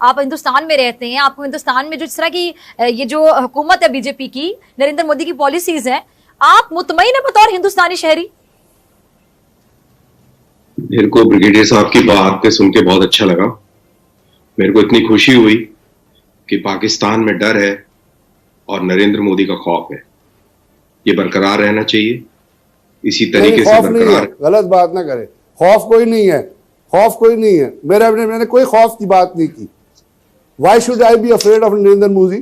आप हिंदुस्तान में रहते हैं, आपको हिंदुस्तान में जो इस तरह की ये जो हुकूमत है बीजेपी की, नरेंद्र मोदी की पॉलिसीज हैं, आप मुतमईन है बतौर हिंदुस्तानी शहरी? मेरे को ब्रिगेडियर साहब की बातें सुन के बहुत अच्छा लगा। मेरे को इतनी खुशी हुई कि पाकिस्तान में डर है और नरेंद्र मोदी का खौफ है। ये बरकरार रहना चाहिए, इसी तरीके से बरकरार। गलत बात ना करे, खौफ कोई नहीं है, खौफ कोई नहीं है। मैंने कोई खौफ की बात नहीं की। Why should I be afraid of Narendra Modi?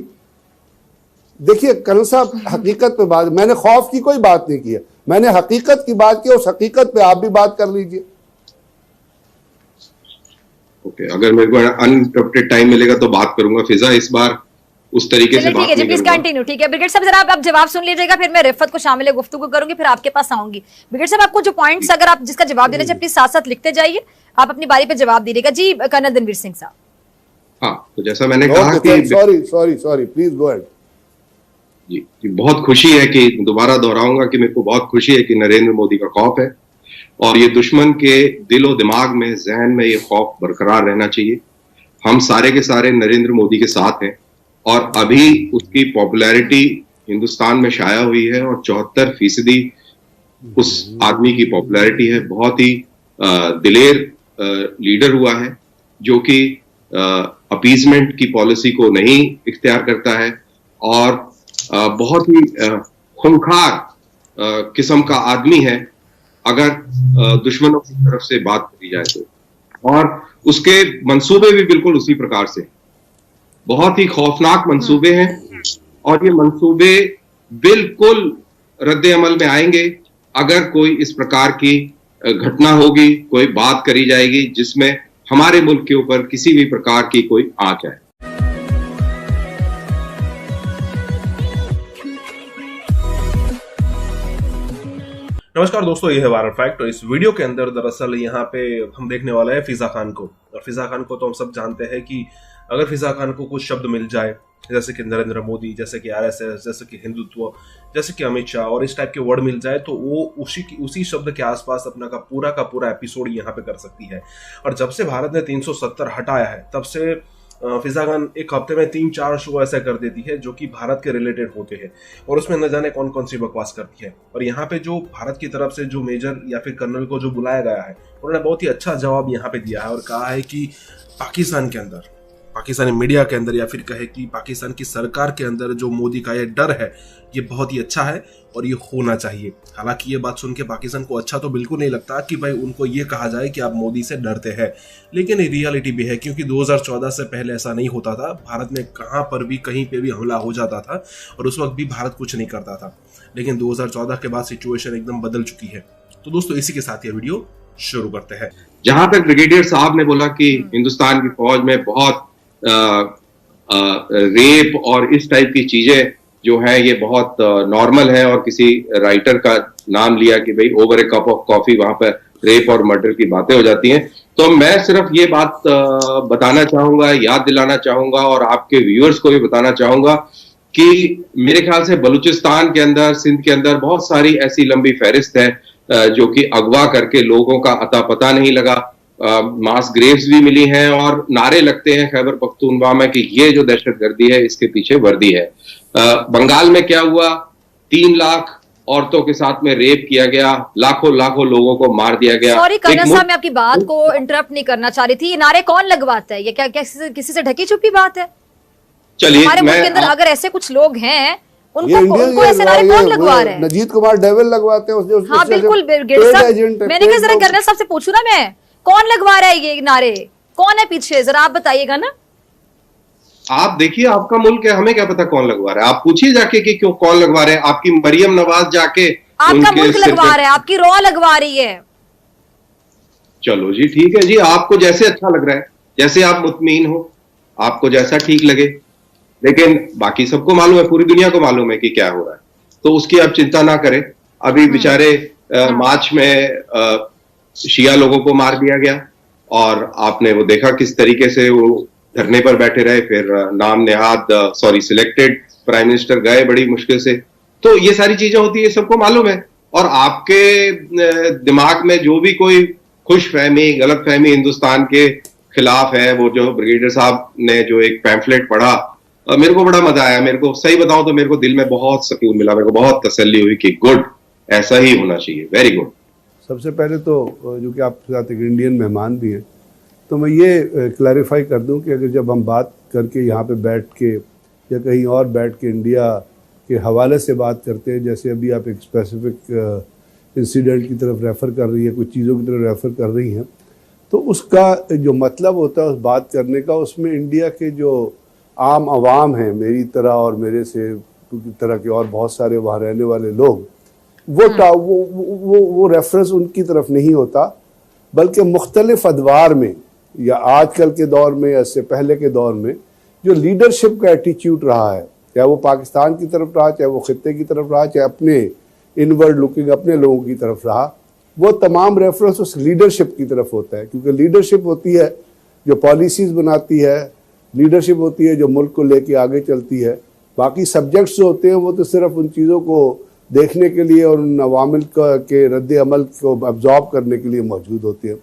देखिए कर्नल साहब, हकीकत पे बात, मैंने खौफ की कोई बात नहीं की है, मैंने हकीकत की बात की। उस हकीकत पे आप भी बात कर लीजिए। ओके, अगर मेरे को अनइंटरप्टेड टाइम मिलेगा तो बात करूंगा। फिजा इस बार उस तरीके से बात नहीं प्लीज कंटिन्यू। ठीक है ब्रिगेड साहब, जरा आप जवाब सुन लीजिएगा, फिर मैं रिफत को शामिल गुफ्तगू करूंगी, फिर आपके पास आऊंगी। ब्रिगेड साहब, आपको जो पॉइंट्स अगर आप जिसका जवाब देना चाहिए प्लीज साथ साथ लिखते जाइए, आप अपनी बारी पे जवाब दीजिएगा। जी कर्नल रणवीर सिंह साहब। हाँ, तो जैसा मैंने कहा कि सॉरी प्लीज गो अहेड। जी, बहुत खुशी है कि, दोबारा दोहराऊंगा कि मेरे को बहुत खुशी है कि नरेंद्र मोदी का खौफ है और ये दुश्मन के दिलो दिमाग में, जहन में ये खौफ बरकरार रहना चाहिए। हम सारे के सारे नरेंद्र मोदी के साथ हैं और अभी उसकी पॉपुलैरिटी हिंदुस्तान में शाया हुई है और 74% उस आदमी की पॉपुलैरिटी है। बहुत ही दिलेर लीडर हुआ है जो कि अपीजमेंट की पॉलिसी को नहीं इख्तियार करता है और बहुत ही खूंखार किस्म का आदमी है अगर दुश्मनों की तरफ से बात करी जाए तो। और उसके मंसूबे भी बिल्कुल उसी प्रकार से, बहुत ही खौफनाक मंसूबे हैं और ये मंसूबे बिल्कुल रद्द अमल में आएंगे अगर कोई इस प्रकार की घटना होगी, कोई बात करी जाएगी जिसमें हमारे मुल्क के ऊपर किसी भी प्रकार की कोई आंच है। नमस्कार दोस्तों, ये है वायरल फैक्ट। और इस वीडियो के अंदर दरअसल यहाँ पे हम देखने वाला है फिजा खान को। और फिजा खान को तो हम सब जानते हैं कि अगर फिजा खान को कुछ शब्द मिल जाए, जैसे कि नरेंद्र मोदी, जैसे कि आरएसएस, जैसे कि हिंदुत्व, जैसे कि अमित शाह और इस टाइप के वर्ड मिल जाए, तो वो उसी शब्द के आसपास अपना का पूरा एपिसोड यहाँ पे कर सकती है। और जब से भारत ने 370 हटाया है, तब से फिजा खान एक हफ्ते में 3-4 शो ऐसा कर देती है जो कि भारत के रिलेटेड होते हैं और उसमें न जाने कौन कौन सी बकवास करती है। और यहाँ पे जो भारत की तरफ से जो मेजर या फिर कर्नल को जो बुलाया गया है, उन्होंने बहुत ही अच्छा जवाब यहाँ पे दिया है और कहा है कि पाकिस्तान के अंदर, पाकिस्तानी मीडिया के अंदर या फिर कहे कि पाकिस्तान की सरकार के अंदर जो मोदी का ये डर है, ये बहुत ही अच्छा है और ये होना चाहिए। हालांकि ये बात सुन के पाकिस्तान को अच्छा तो बिल्कुल नहीं लगता कि भाई उनको ये कहा जाए कि आप मोदी से डरते हैं, लेकिन ये रियलिटी भी है क्योंकि 2014 से पहले ऐसा नहीं होता था। भारत में कहाँ पर भी कहीं पे भी हमला हो जाता था और उस वक्त भी भारत कुछ नहीं करता था, लेकिन 2014 के बाद सिचुएशन एकदम बदल चुकी है। तो दोस्तों, इसी के साथ ये वीडियो शुरू करते हैं। जहां तक ब्रिगेडियर साहब ने बोला कि हिंदुस्तान की फौज में बहुत रेप और इस टाइप की चीजें जो है ये बहुत नॉर्मल है और किसी राइटर का नाम लिया कि भाई over A cup of coffee वहां पर रेप और मर्डर की बातें हो जाती हैं, तो मैं सिर्फ ये बात बताना चाहूंगा, याद दिलाना चाहूंगा और आपके व्यूअर्स को भी बताना चाहूंगा कि मेरे ख्याल से बलूचिस्तान के अंदर, सिंध के अंदर बहुत सारी ऐसी लंबी फहरिस्त है जो कि अगवा करके लोगों का अता पता नहीं लगा, मास ग्रेव्स भी मिली हैं और नारे लगते हैं खैबर पख्तूनख्वा में कि ये जो दहशतगर्दी है इसके पीछे वर्दी है। बंगाल में क्या हुआ, 3 लाख औरतों के साथ में रेप किया गया, लाखों लोगों को मार दिया गया। सॉरी कर्नल साहब, मैं आपकी बात को इंटरप्ट नहीं करना चाह रही थी। ये नारे कौन लगवाता है? ये क्या किसी से ढकी छुपी बात है? चलिए, हमारे मुल्क के अंदर अगर ऐसे कुछ लोग हैं, उनको ऐसे नारे कौन लगवा रहे हैं? नजीद कुमार डेविल लगवाते हैं। हाँ बिल्कुल, मैंने कहा जरा कर्नल साहब से पूछू ना मैं, कौन लगवा रहा है ये नारे, कौन है पीछे, जरा आप बताइएगा ना। आप देखिए, आपका मुल्क है, हमें क्या पता कौन लगवा रहा है। आप पूछिए जाके कि क्यों, कौन लगवा रहे हैं। आपकी मरियम नवाज जाके आपका मुल्क लगवा रहा है, आपकी रॉ लगवा रही है। चलो जी, ठीक है जी, आपको जैसे अच्छा लग रहा है, जैसे आप मुतमीन हो, आपको जैसा ठीक लगे, लेकिन बाकी सबको मालूम है, पूरी दुनिया को मालूम है कि क्या हो रहा है, तो उसकी आप चिंता ना करें। अभी बेचारे मार्च में शिया लोगों को मार दिया गया और आपने वो देखा किस तरीके से वो धरने पर बैठे रहे, फिर नाम नेहाद सिलेक्टेड प्राइम मिनिस्टर गए बड़ी मुश्किल से। तो ये सारी चीजें होती है, सबको मालूम है। और आपके दिमाग में जो भी कोई खुश फहमी, गलत फहमी हिंदुस्तान के खिलाफ है। वो जो ब्रिगेडियर साहब ने जो एक पैम्फलेट पढ़ा, मेरे को बड़ा मजा आया। मेरे को सही बताऊं तो मेरे को दिल में बहुत सुकून मिला, मेरे को बहुत तसल्ली हुई कि गुड, ऐसा ही होना चाहिए, वेरी गुड। सबसे पहले तो जो कि आपके साथ एक इंडियन मेहमान भी हैं, तो मैं ये क्लैरिफाई कर दूं कि अगर जब हम बात करके यहाँ पे बैठ के या कहीं और बैठ के इंडिया के हवाले से बात करते हैं, जैसे अभी आप एक स्पेसिफिक इंसिडेंट की तरफ रेफ़र कर रही है, कुछ चीज़ों की तरफ रेफ़र कर रही हैं, तो उसका जो मतलब होता है उस बात करने का, उसमें इंडिया के जो आम आवाम हैं, मेरी तरह और मेरे से की तरह के और बहुत सारे वहाँ रहने वाले लोग, वो रेफरेंस उनकी तरफ नहीं होता, बल्कि मुख्तलिफ अदवार में या आजकल के दौर में या इससे पहले के दौर में जो लीडरशिप का एटीट्यूड रहा है, चाहे वो पाकिस्तान की तरफ रहा, चाहे वो खित्ते की तरफ रहा, चाहे अपने इनवर्ड लुकिंग अपने लोगों की तरफ रहा, वो तमाम रेफरेंस उस लीडरशिप की तरफ होता है। क्योंकि लीडरशिप होती है जो पॉलिसीज़ बनाती है, लीडरशिप होती है जो मुल्क को लेके आगे चलती है। बाकी सब्जेक्ट्स जो होते हैं वो तो सिर्फ उन चीज़ों को देखने के लिए और उन अवामिल के रद्द अमल को अब्जॉर्ब करने के लिए मौजूद होते हैं।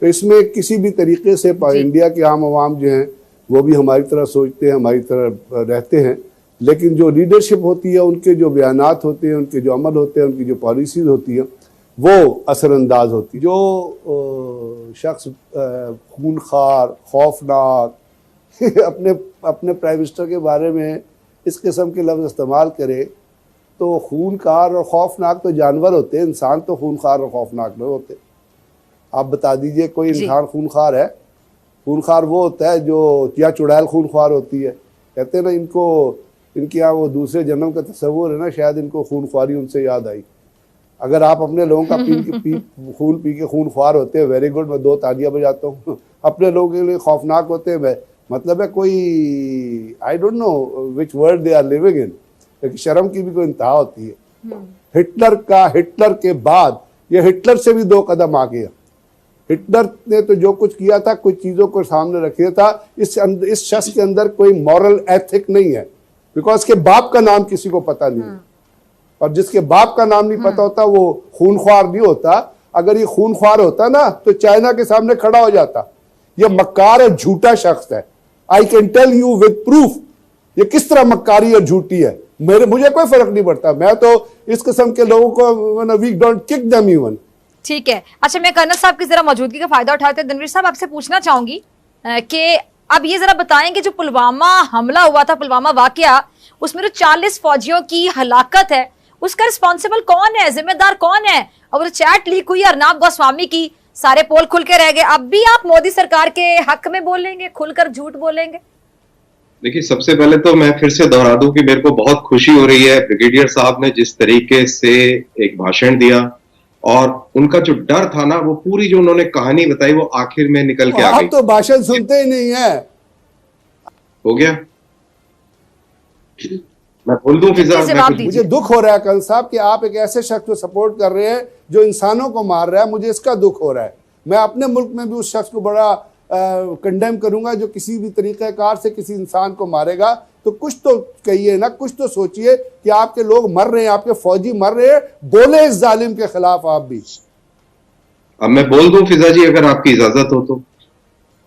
तो इसमें किसी भी तरीके से इंडिया के आम आवाम जो हैं वो भी हमारी तरह सोचते हैं, हमारी तरह रहते हैं, लेकिन जो लीडरशिप होती है, उनके जो बयानात होते हैं, उनके जो अमल होते हैं, उनकी जो पॉलिसीज़ होती हैं, वो असरअंदाज होती। जो शख्स खूनखार, खौफनाक अपने प्राइम मिनिस्टर के बारे में इस किस्म के लफ्ज़ इस्तेमाल करे, तो खूनखार और खौफनाक तो जानवर होते हैं, इंसान तो खूनखार और खौफनाक नहीं होते। आप बता दीजिए कोई इंसान खूनखार है? खूनखार वो होता है जो या चुड़ैल खूनखार होती है, कहते हैं ना, इनके यहाँ वो दूसरे जन्म का तस्वुर है ना, शायद इनको खूनख्वारी उनसे याद आई। अगर आप अपने लोगों का खून पी के खूनख्वार होते हैं, वेरी गुड, मैं 2 तालियां बजाता हूँ। अपने लोगों के लिए खौफनाक होते हैं, मतलब है कोई I don't know which world they are living in, लेकिन शर्म की भी कोई इंतहा होती है। हिटलर के बाद ये हिटलर से भी 2 कदम आ गया। हिटलर ने तो जो कुछ किया था, कुछ चीज़ों को सामने रखा था, इस शख्स के अंदर कोई मॉरल एथिक नहीं है, बिकॉज के बाप का नाम किसी को पता नहीं है, और जिसके बाप का नाम नहीं पता होता वो खूनख्वार नहीं होता। अगर ये खूनख्वार होता ना तो चाइना के सामने खड़ा हो जाता। ये मक्कार है, झूठा शख्स है, I can tell you with proof ये किस तरह मक्कारी और झूठी है। मुझे कोई फर्क नहीं पड़ता, मैं तो इस किस्म के लोगों को we don't kick them even. ठीक है, अच्छा, मैं कर्नल साहब की जरा मौजूदगी का फायदा उठाते हैं धनवीर साहब आपसे पूछना चाहूंगी कि अब ये जरा बताएं कि जो पुलवामा हमला हुआ था, पुलवामा वाकया, उसमें जो 40 फौजियों की हलाकत है, उसका रिस्पॉन्सिबल कौन है, जिम्मेदार कौन है? और वो चैट लीक हुई अर्नाब गोस्वामी की, सारे पोल खुल के रह गए। अब भी आप मोदी सरकार के हक में बोलेंगे, खुलकर झूठ बोलेंगे? देखिए, सबसे पहले तो मैं फिर से दोहरा दूं कि मेरे को बहुत खुशी हो रही है ब्रिगेडियर साहब ने जिस तरीके से एक भाषण दिया, और उनका जो डर था ना, वो पूरी जो उन्होंने कहानी बताई वो आखिर में निकल के आ गई। आप तो भाषण सुनते ही नहीं है। हो गया, मैं बोल दूं फिजा, मुझे दुख हो रहा है कर्नल साहब कि आप एक ऐसे शख्स को सपोर्ट कर रहे हैं जो इंसानों को मार रहा है। मुझे इसका दुख हो रहा है। मैं अपने मुल्क में भी उस शख्स को बड़ा कंडेम करूंगा जो किसी भी तरीक़ेकार से किसी इंसान को मारेगा। तो कुछ तो कहिए ना, कुछ तो सोचिए कि आपके लोग मर रहे हैं, आपके फौजी मर रहे हैं, बोले इस जालिम के खिलाफ आप भी। अब मैं बोल दूं फिजा जी, अगर आपकी इजाजत हो तो?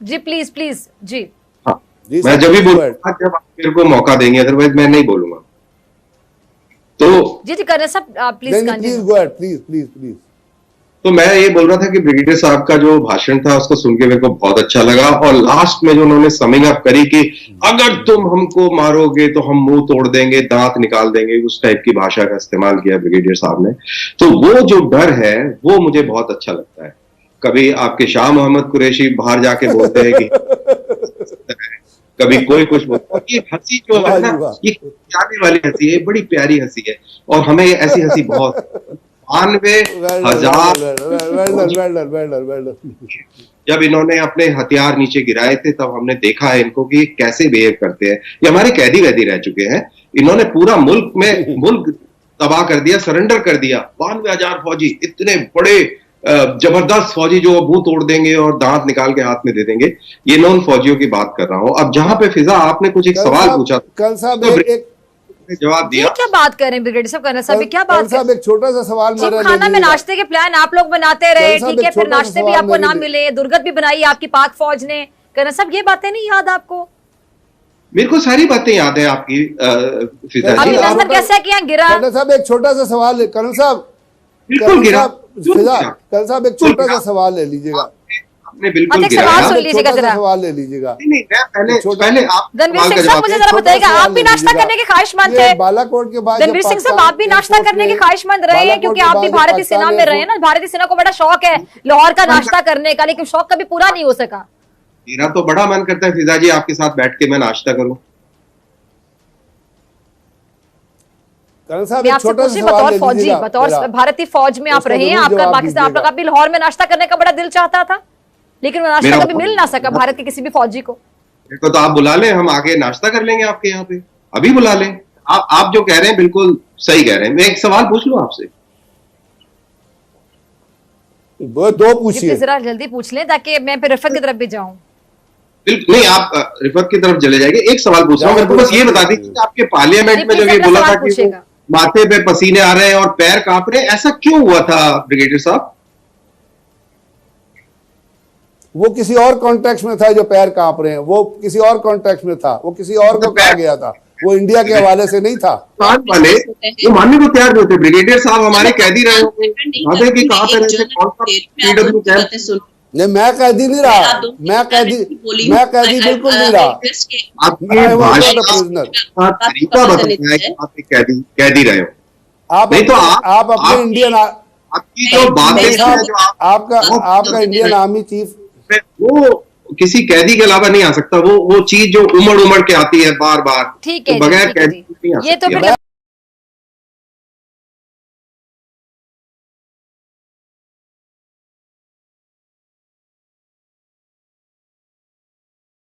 जी प्लीज प्लीज जी। हाँ, मैं जब भी बोलूंगा जब आप मेरे को मौका देंगे, अदरवाइज मैं नहीं बोलूंगा। तो जी कर्नल साहब प्लीज गो अहेड, प्लीज। तो मैं ये बोल रहा था कि ब्रिगेडियर साहब का जो भाषण था उसको सुन के मेरे को बहुत अच्छा लगा, और लास्ट में जो उन्होंने समिंग अप करी कि अगर तुम हमको मारोगे तो हम मुंह तोड़ देंगे, दांत निकाल देंगे, उस टाइप की भाषा का इस्तेमाल किया ब्रिगेडियर साहब ने। तो वो जो डर है वो मुझे बहुत अच्छा लगता है। कभी आपके शाह मोहम्मद कुरैशी बाहर जाके बोलते हैं कि कभी कोई कुछ बोलता है। ये हंसी जो है ना, ये जाने वाली हंसी है, बड़ी प्यारी हंसी है, और हमें ऐसी हंसी बहुत 92,000 जब इन्होंने अपने हथियार नीचे गिराए थे तब हमने देखा है इनको कि कैसे बिहेव करते हैं। ये हमारे कैदी वैदी रह चुके हैं। इन्होंने पूरा मुल्क तबाह कर दिया, सरेंडर कर दिया। 92,000 फौजी, इतने बड़े जबरदस्त फौजी जो मुंह तोड़ देंगे और दांत निकाल के हाथ में दे देंगे। ये नॉन फौजियों की बात कर रहा हूं। अब जहां पे फिजा आपने कुछ एक सवाल पूछा, कल साहब आपने जवाब ये दिया। क्या बात कर रहे हैं ब्रिगेडियर साहब, कर्नल साहब ये क्या बात साहब एक छोटा सा सवाल जी, मेरा खाना में नाश्ते के प्लान आप लोग बनाते रहे, साहब, ठीक है, एक फिर छोटा सा नाश्ते भी सवाल आपको ना मेरे लिए। मिले, दुर्गत भी बनाई आपकी पाक फौज ने। कर्नल साहब ये बातें नहीं याद आपको? मेरे को सारी बातें याद है आपकी फिजा अभी जी। आप- नजर कैसे है कि यहाँ गिरा? कर्नल साहब एक छोटा सा सवाल है, कर्नल साहब बिल्कुल गिरा। कर्नल साहब एक छोटा सा सवाल ले लीजिएगा, आपने बिल्कुल अच्छा, एक गिराया। सवाल नहीं, सुन लीजिएगा छोटा सा जरा। सवाल ले लीजिएगा। नहीं, मैं छोटा- पहले आप रणवीर सवाल का सिंह साहब जवाब मुझे दें। जरा छोटा बताइएगा, सवाल आप भी ले नाश्ता लीजिएगा। करने के ख्वाहिशमंद ये थे? बालाकोट के बाद रणवीर सिंह साहब आप भी नाश्ता करने के ख्वाहिशमंद रहे हैं, क्योंकि आप भी भारतीय सेना में रहे हैं ना, भारतीय सेना को बड़ा शौक है लाहौर का नाश्ता करने का, लेकिन शौक कभी पूरा नहीं हो सका। मेरा तो बड़ा मन करता है फिजा जी आपके साथ बैठ के मैं नाश्ता करूं। कर्नल साहब मैं एक आपसे छोटा पूछ सा रही सवाल बतौर ले फौजी, लीजिएगा बतौर मेरा। भारतीय फौज में आप उसका रहे हैं, जरूर आपका जवाब पाकिस्तान, आप लोग दीजिएगा। का भी लाहौर में नाश्ता करने का बड़ा दिल चाहता था, लेकिन वो नाश्ता मेरा- कभी मिल ना सका भारत के किसी भी फौजी को। देखो तो आप बुला लें, हम आके नाश्ता कर लेंगे आपके यहाँ पे, अभी बुला लें। आप जो कह रहे हैं बिल्कुल सही कह रहे हैं। मैं एक सवाल पूछ लूं आपसे? दो पूछिए। जरा जल्दी पूछ लें ताकि मैं फिर रफत की तरफ भी जाऊं। नहीं, आप रिफत की तरफ चले जाएंगे। एक सवाल पूछ रहा हूँ, मेरे को बस ये बता दीजिए कि आपके पार्लियामेंट में जी, जब ये प्लीज बोला अपना था सवाल कि वो पूछिएगा। माथे पे पसीने आ रहे हैं और पैर कांप रहे हैं, ऐसा क्यों हुआ था ब्रिगेडियर साहब? वो किसी और कॉन्टेक्स्ट में था, जो पैर कांप रहे हैं वो किसी और कॉन्टेक्स्ट में था, वो किसी और को कहा गया था, वो इंडिया के हवाले से नहीं था। पाकिस्तान वाले वो मानने को तैयार नहीं होते। ब्रिगेडियर साहब हमारे कैदी रहे होंगे, माथे की कहां पे रहे थे, कौन सा पीडब्ल्यू कैंप? नहीं, मैं कैदी नहीं रहा, मैं कैदी बिल्कुल नहीं रहा। आपकी I was भाषा not a prisoner. का तरीका बताया कि आप एक कैदी रहे हो। आप नहीं तो आप अपने आप- इंडियन आपकी जो बातें हैं, जो आपका इंडियन आर्मी चीफ, वो किसी कैदी के अलावा नहीं आ सकता। वो चीज जो उमड़ उमड़ के आती है बार बार, ठीक है तो जी, बगैर ठीक है कैदी जी। नहीं आ ये तो सकती है। फिर